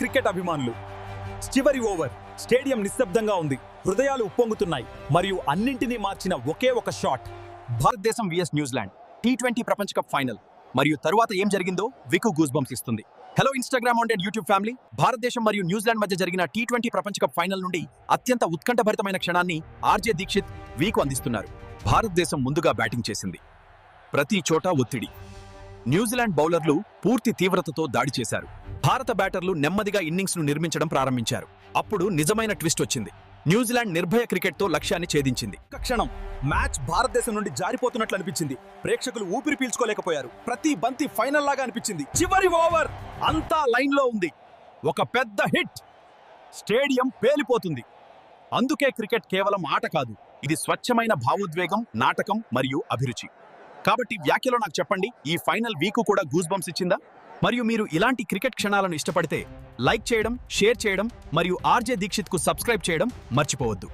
Cricket అభిమానులు. చివరి over. Stadium నిశ్శబ్దంగా ఉంది. హృదయాలు ఉప్పొంగుతున్నాయి. మరియు అన్నింటినీ మార్చిన ఒకే ఒక షాట్. భారతదేశం విఎస్ న్యూజిలాండ్ T20 ప్రపంచ కప్ ఫైనల్. మరియు తరువాత ఏం జరిగిందో వికు గూస్ బంప్స్ ఇస్తుంది. Hello Instagram and YouTube family. భారతదేశం మరియు న్యూజిలాండ్ మధ్య జరిగిన T20 ప్రపంచ కప్ ఫైనల్ నుండి అత్యంత ఉత్కంఠభరితమైన క్షణాన్ని ఆర్జే దీక్షిత్ వీకు అందిస్తున్నారు. భారతదేశం ముందుగా బ్యాటింగ్ చేసింది. ప్రతి చోట ఒత్తిడి. న్యూజిలాండ్ బౌలర్లు పూర్తి తీవ్రతతో దాడి చేశారు. భారత బ్యాటర్లు నెమ్మదిగా ఇన్నింగ్స్ ను నిర్మించడం ప్రారంభించారు. అప్పుడు నిజమైన ట్విస్ట్ వచ్చింది. న్యూజిలాండ్ నిర్భయ క్రికెట్తో లక్ష్యాన్ని ఛేదించింది. ఒక క్షణం మ్యాచ్ భారతదేశం నుండి జారిపోతున్నట్లు అనిపించింది. ప్రేక్షకులు ఊపిరి పీల్చుకోలేకపోయారు. ప్రతి బంతి ఫైనల్ లాగా అనిపించింది. చివరి ఓవర్ అంతా లైన్లో ఉంది. ఒక పెద్ద హిట్. స్టేడియం పేలిపోతుంది. అందుకే క్రికెట్ కేవలం ఆట కాదు, ఇది స్వచ్ఛమైన భావోద్వేగం, నాటకం మరియు అభిరుచి. కాబట్టి వ్యాఖ్యలో నాకు చెప్పండి, ఈ ఫైనల్ వీకు కూడా గూస్ బంప్స్ ఇచ్చిందా? మరియు మీరు ఇలాంటి క్రికెట్ క్షణాలను ఇష్టపడితే లైక్ చేయడం, షేర్ చేయడం మరియు ఆర్జే దీక్షిత్కు సబ్స్క్రైబ్ చేయడం మర్చిపోవద్దు.